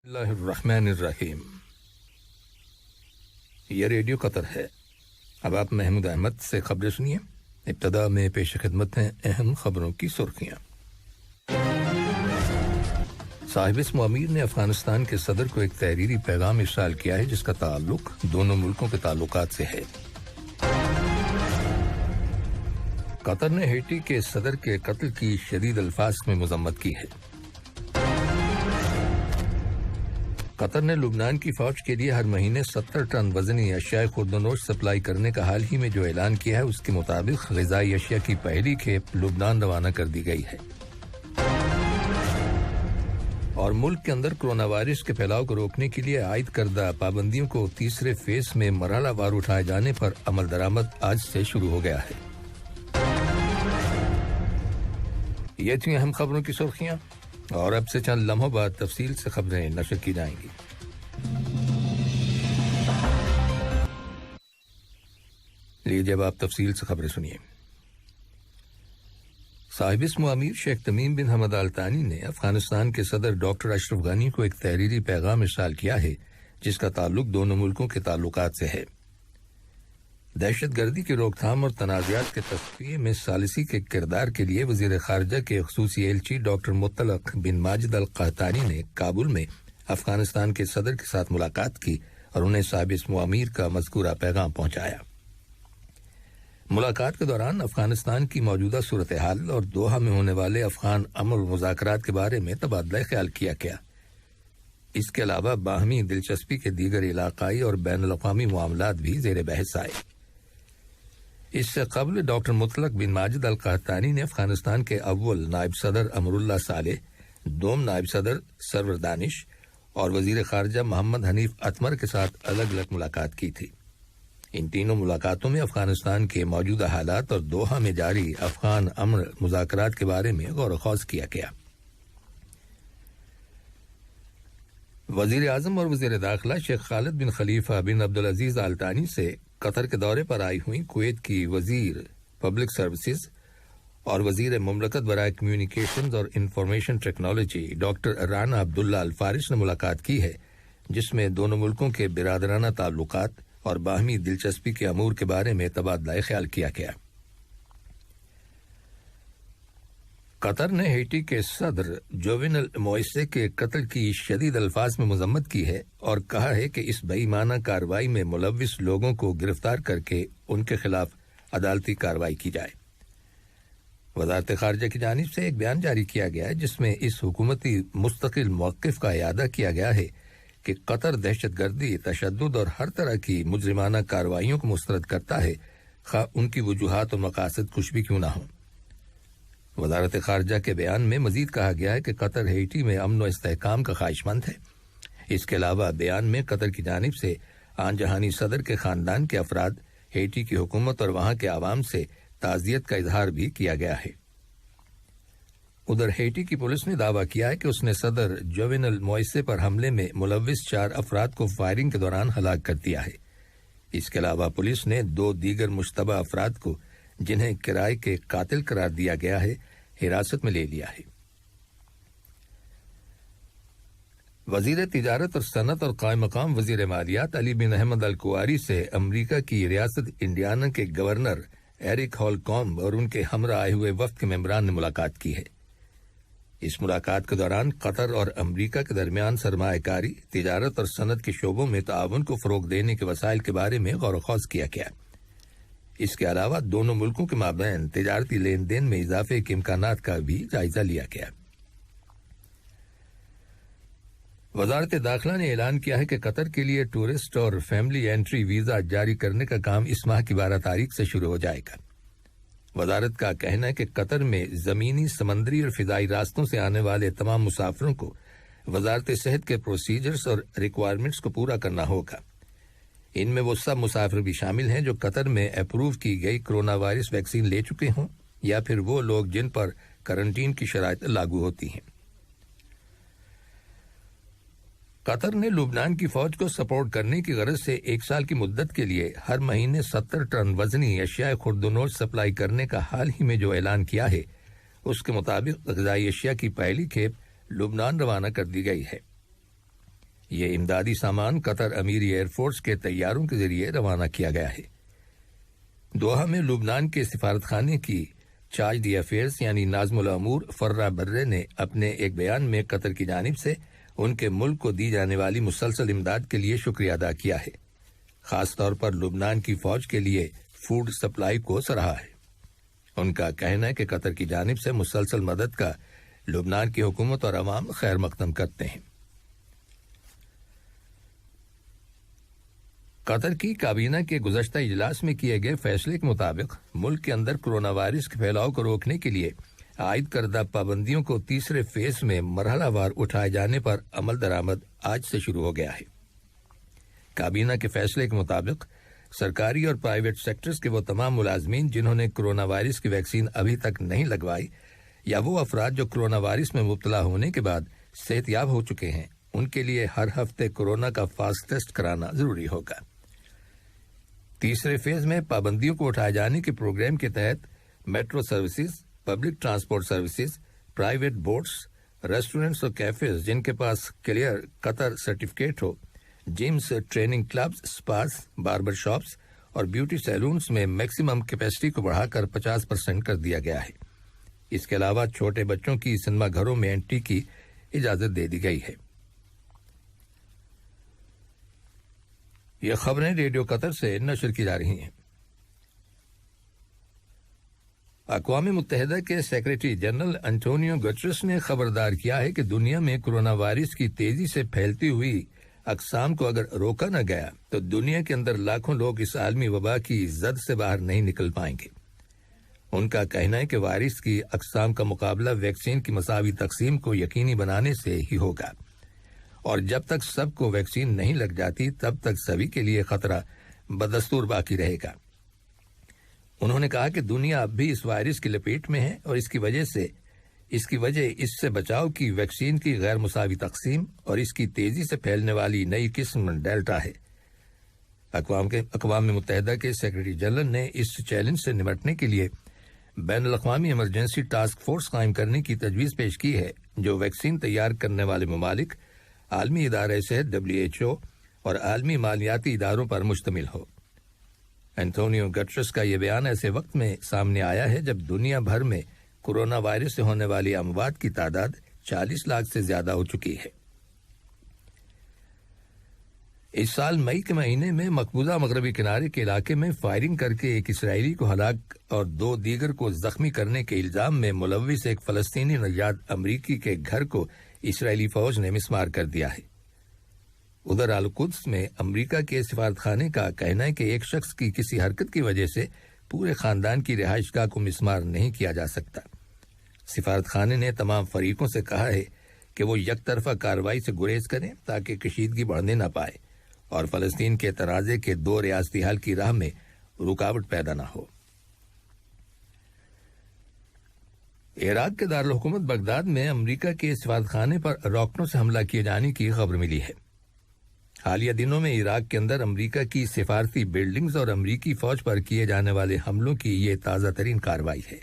اللہ الرحمن الرحیم۔ یہ ریڈیو قطر ہے۔ اب آپ محمود احمد سے خبریں سنیے۔ ابتدا میں پیش خدمت ہیں اہم خبروں کی سرخیاں۔ صاحب اسم امیر نے افغانستان کے صدر کو ایک تحریری پیغام ارسال کیا ہے جس کا تعلق دونوں ملکوں کے تعلقات سے ہے۔ قطر نے ہیٹی کے صدر کے قتل کی شدید الفاظ میں مذمت کی ہے۔ قطر نے لبنان کی فوج کے لیے ہر مہینے 70 ٹن وزنی اشیاء خوردونوش سپلائی کرنے کا حال ہی میں جو اعلان کیا ہے اس کے مطابق غذائی اشیاء کی پہلی کھیپ لبنان روانہ کر دی گئی ہے۔ اور ملک کے اندر کرونا وائرس کے پھیلاؤ کو روکنے کے لیے عائد کردہ پابندیوں کو تیسرے فیز میں مرحلہ وار اٹھائے جانے پر عمل درآمد آج سے شروع ہو گیا ہے۔ یہ تھیں اہم خبروں کی سرخیاں، اور اب سے چند لمحوں بعد تفصیل سے خبریں نشر کی جائیں گی۔ لیجیے اب آپ تفصیل سے خبریں سنیے۔ صاحب اسم امیر شیخ تمیم بن حمد آل ثانی نے افغانستان کے صدر ڈاکٹر اشرف غنی کو ایک تحریری پیغام ارسال کیا ہے جس کا تعلق دونوں ملکوں کے تعلقات سے ہے۔ دہشت گردی کی روک تھام اور تنازعات کے تصفیے میں ثالثی کے کردار کے لیے وزیر خارجہ کے خصوصی ایلچی ڈاکٹر مطلق بن ماجد القحطانی نے کابل میں افغانستان کے صدر کے ساتھ ملاقات کی اور انہیں صاحب اسم امیر کا مذکورہ پیغام پہنچایا۔ ملاقات کے دوران افغانستان کی موجودہ صورتحال اور دوحہ میں ہونے والے افغان امن مذاکرات کے بارے میں تبادلہ خیال کیا گیا۔ اس کے علاوہ باہمی دلچسپی کے دیگر علاقائی اور بین الاقوامی معاملات بھی زیر بحث آئے۔ اس سے قبل ڈاکٹر مطلق بن ماجد القحطانی نے افغانستان کے اول نائب صدر امر اللہ صالح، دوم نائب صدر سرور دانش اور وزیر خارجہ محمد حنیف اتمر کے ساتھ الگ الگ ملاقات کی تھی۔ ان تینوں ملاقاتوں میں افغانستان کے موجودہ حالات اور دوحہ میں جاری افغان امن مذاکرات کے بارے میں غور و خوض کیا گیا۔ وزیر اعظم اور وزیر داخلہ شیخ خالد بن خلیفہ بن عبدالعزیز آل ثانی سے قطر کے دورے پر آئی ہوئی کویت کی وزیر پبلک سروسز اور وزیر مملکت برائے کمیونیکیشنز اور انفارمیشن ٹیکنالوجی ڈاکٹر رانا عبداللہ الفارش نے ملاقات کی ہے، جس میں دونوں ملکوں کے برادرانہ تعلقات اور باہمی دلچسپی کے امور کے بارے میں تبادلہ خیال کیا گیا۔ قطر نے ہیٹی کے صدر جوونل موئسے کے قتل کی شدید الفاظ میں مذمت کی ہے اور کہا ہے کہ اس بے ایمانہ کارروائی میں ملوث لوگوں کو گرفتار کر کے ان کے خلاف عدالتی کارروائی کی جائے۔ وزارت خارجہ کی جانب سے ایک بیان جاری کیا گیا ہے جس میں اس حکومتی مستقل موقف کا اعادہ کیا گیا ہے کہ قطر دہشت گردی، تشدد اور ہر طرح کی مجرمانہ کارروائیوں کو مسترد کرتا ہے، خواہ ان کی وجوہات و مقاصد کچھ بھی کیوں نہ ہوں۔ وزارت خارجہ کے بیان میں مزید کہا گیا ہے کہ قطر ہیٹی میں امن و استحکام کا خواہش مند ہے۔ اس کے علاوہ بیان میں قطر کی جانب سے آن جہانی صدر کے خاندان کے افراد، ہیٹی کی حکومت اور وہاں کے عوام سے تعزیت کا اظہار بھی کیا گیا ہے۔ ادھر ہیٹی کی پولیس نے دعویٰ کیا ہے کہ اس نے صدر جوونل موئسے پر حملے میں ملوث 4 افراد کو فائرنگ کے دوران ہلاک کر دیا ہے۔ اس کے علاوہ پولیس نے 2 دیگر مشتبہ افراد کو، جنہیں کرائے کے قاتل قرار دیا گیا ہے، حراست میں لے لیا ہے۔ وزیر تجارت اور صنعت اور قائم مقام وزیر مالیات علی بن احمد الکواری سے امریکہ کی ریاست انڈیانا کے گورنر ایرک ہولکوم اور ان کے ہمراہ آئے ہوئے وفد کے ممبران نے ملاقات کی ہے۔ اس ملاقات کے دوران قطر اور امریکہ کے درمیان سرمایہ کاری، تجارت اور صنعت کے شعبوں میں تعاون کو فروغ دینے کے وسائل کے بارے میں غور و خوض کیا گیا۔ اس کے علاوہ دونوں ملکوں کے مابین تجارتی لین دین میں اضافے کے امکانات کا بھی جائزہ لیا گیا۔ وزارت داخلہ نے اعلان کیا ہے کہ قطر کے لیے ٹورسٹ اور فیملی انٹری ویزا جاری کرنے کا کام اس ماہ کی 12 تاریخ سے شروع ہو جائے گا۔ وزارت کا کہنا ہے کہ قطر میں زمینی، سمندری اور فضائی راستوں سے آنے والے تمام مسافروں کو وزارت صحت کے پروسیجرز اور ریکوائرمنٹس کو پورا کرنا ہوگا۔ ان میں وہ سب مسافر بھی شامل ہیں جو قطر میں اپروو کی گئی کرونا وائرس ویکسین لے چکے ہوں یا پھر وہ لوگ جن پر کرنٹین کی شرائط لاگو ہوتی ہیں۔ قطر نے لبنان کی فوج کو سپورٹ کرنے کی غرض سے 1 سال کی مدت کے لیے ہر مہینے 70 ٹن وزنی اشیاء خوردونوش سپلائی کرنے کا حال ہی میں جو اعلان کیا ہے، اس کے مطابق غذائی اشیاء کی پہلی کھیپ لبنان روانہ کر دی گئی ہے۔ یہ امدادی سامان قطر امیری ایئر فورس کے طیاروں کے ذریعے روانہ کیا گیا ہے۔ دوحہ میں لبنان کے سفارت خانے کی چارج دی افیئرز یعنی ناظم الامور فرہ برے نے اپنے ایک بیان میں قطر کی جانب سے ان کے ملک کو دی جانے والی مسلسل امداد کے لیے شکریہ ادا کیا ہے، خاص طور پر لبنان کی فوج کے لیے فوڈ سپلائی کو سراہا ہے۔ ان کا کہنا ہے کہ قطر کی جانب سے مسلسل مدد کا لبنان کی حکومت اور عوام خیر مقدم کرتے ہیں۔ قطر کی کابینہ کے گزشتہ اجلاس میں کیے گئے فیصلے کے مطابق ملک کے اندر کورونا وائرس کے پھیلاؤ کو روکنے کے لیے عائد کردہ پابندیوں کو تیسرے فیز میں مرحلہ وار اٹھائے جانے پر عمل درآمد آج سے شروع ہو گیا ہے۔ کابینہ کے فیصلے کے مطابق سرکاری اور پرائیویٹ سیکٹرز کے وہ تمام ملازمین جنہوں نے کورونا وائرس کی ویکسین ابھی تک نہیں لگوائی یا وہ افراد جو کورونا وائرس میں مبتلا ہونے کے بعد صحت یاب ہو چکے ہیں، ان کے لیے ہر ہفتے کورونا کا فاسٹ ٹیسٹ کرانا ضروری ہوگا۔ تیسرے فیز میں پابندیوں کو اٹھائے جانے کے پروگرام کے تحت metro services, public transport services, private boats, restaurants اور کیفیز جن کے پاس کلیئر قطر سرٹیفکیٹ ہو، gyms, training clubs, spas, barber shops اور بیوٹی سیلونز میں میکسیمم کیپیسٹی کو بڑھا کر 50% کر دیا گیا ہے۔ اس کے علاوہ چھوٹے بچوں کی سنیما گھروں میں انٹری کی اجازت دے دی گئی ہے۔ یہ خبریں ریڈیو قطر سے نشر کی جا رہی ہیں۔ اقوام متحدہ کے سیکریٹری جنرل انٹونیو گٹریس نے خبردار کیا ہے کہ دنیا میں کورونا وائرس کی تیزی سے پھیلتی ہوئی اقسام کو اگر روکا نہ گیا تو دنیا کے اندر لاکھوں لوگ اس عالمی وبا کی زد سے باہر نہیں نکل پائیں گے۔ ان کا کہنا ہے کہ وائرس کی اقسام کا مقابلہ ویکسین کی مساوی تقسیم کو یقینی بنانے سے ہی ہوگا، اور جب تک سب کو ویکسین نہیں لگ جاتی تب تک سبھی کے لیے خطرہ بدستور باقی رہے گا۔ انہوں نے کہا کہ دنیا اب بھی اس وائرس کی لپیٹ میں ہے اور اس کی وجہ اس سے بچاؤ کی ویکسین کی غیر مساوی تقسیم اور اس کی تیزی سے پھیلنے والی نئی قسم ڈیلٹا ہے۔ اقوام متحدہ کے سیکریٹری جنرل نے اس چیلنج سے نمٹنے کے لیے بین الاقوامی ایمرجنسی ٹاسک فورس قائم کرنے کی تجویز پیش کی ہے جو ویکسین تیار کرنے والے ممالک، عالمی ادارہ صحت WHO اور عالمی مالیاتی اداروں پر مشتمل ہو۔ انٹونیو گٹریس کا یہ بیان ایسے وقت میں سامنے آیا ہے جب دنیا بھر میں کورونا وائرس سے ہونے والی اموات کی تعداد 40 لاکھ سے زیادہ ہو چکی ہے۔ اس سال مئی کے مہینے میں مقبوضہ مغربی کنارے کے علاقے میں فائرنگ کر کے ایک اسرائیلی کو ہلاک اور 2 دیگر کو زخمی کرنے کے الزام میں ملوث ایک فلسطینی نژاد امریکی کے گھر کو اسرائیلی فوج نے مسمار کر دیا ہے۔ ادھر القدس میں امریکہ کے سفارت خانے کا کہنا ہے کہ ایک شخص کی کسی حرکت کی وجہ سے پورے خاندان کی رہائش گاہ کو مسمار نہیں کیا جا سکتا۔ سفارت خانے نے تمام فریقوں سے کہا ہے کہ وہ یک طرفہ کارروائی سے گریز کریں تاکہ کشیدگی بڑھنے نہ پائے اور فلسطین کے تنازع کے 2 ریاستی حل کی راہ میں رکاوٹ پیدا نہ ہو۔ عراق کے دارالحکومت بغداد میں امریکہ کے سفارت خانے پر راکٹوں سے حملہ کیے جانے کی خبر ملی ہے۔ حالیہ دنوں میں عراق کے اندر امریکہ کی سفارتی بلڈنگز اور امریکی فوج پر کیے جانے والے حملوں کی یہ تازہ ترین کارروائی ہے۔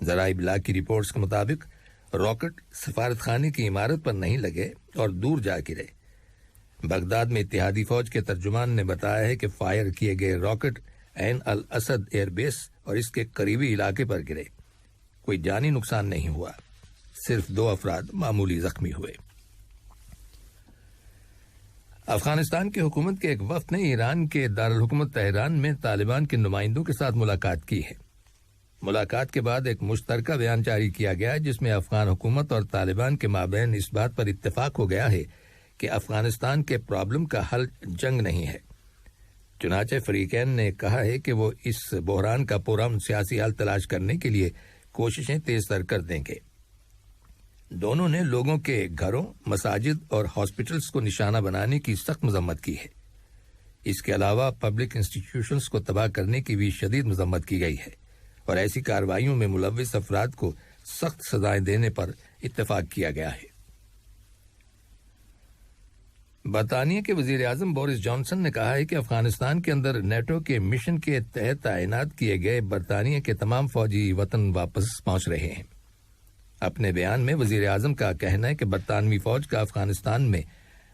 ذرائع ابلاغ کی رپورٹس کے مطابق راکٹ سفارت خانے کی عمارت پر نہیں لگے اور دور جا گرے۔ بغداد میں اتحادی فوج کے ترجمان نے بتایا ہے کہ فائر کیے گئے راکٹ عین الاسد ایئر بیس اور اس کے قریبی علاقے پر گرے۔ کوئی جانی نقصان نہیں ہوا، صرف 2 افراد معمولی زخمی ہوئے۔ افغانستان کی حکومت کے ایک وفد نے ایران کے دارالحکومت تہران میں طالبان کے نمائندوں کے ساتھ ملاقات کی ہے۔ ملاقات کے بعد ایک مشترکہ بیان جاری کیا گیا جس میں افغان حکومت اور طالبان کے مابین اس بات پر اتفاق ہو گیا ہے کہ افغانستان کے پرابلم کا حل جنگ نہیں ہے۔ چنانچہ فریقین نے کہا ہے کہ وہ اس بحران کا پرامن سیاسی حل تلاش کرنے کے لیے کوششیں تیز تر کر دیں گے۔ دونوں نے لوگوں کے گھروں، مساجد اور ہاسپٹلز کو نشانہ بنانے کی سخت مذمت کی ہے۔ اس کے علاوہ پبلک انسٹیٹیوشنز کو تباہ کرنے کی بھی شدید مذمت کی گئی ہے اور ایسی کارروائیوں میں ملوث افراد کو سخت سزائیں دینے پر اتفاق کیا گیا ہے۔ برطانیہ کے وزیر اعظم بورس جانسن نے کہا ہے کہ افغانستان کے اندر نیٹو کے مشن کے تحت تعینات کیے گئے برطانیہ کے تمام فوجی وطن واپس پہنچ رہے ہیں۔ اپنے بیان میں وزیر اعظم کا کہنا ہے کہ برطانوی فوج کا افغانستان میں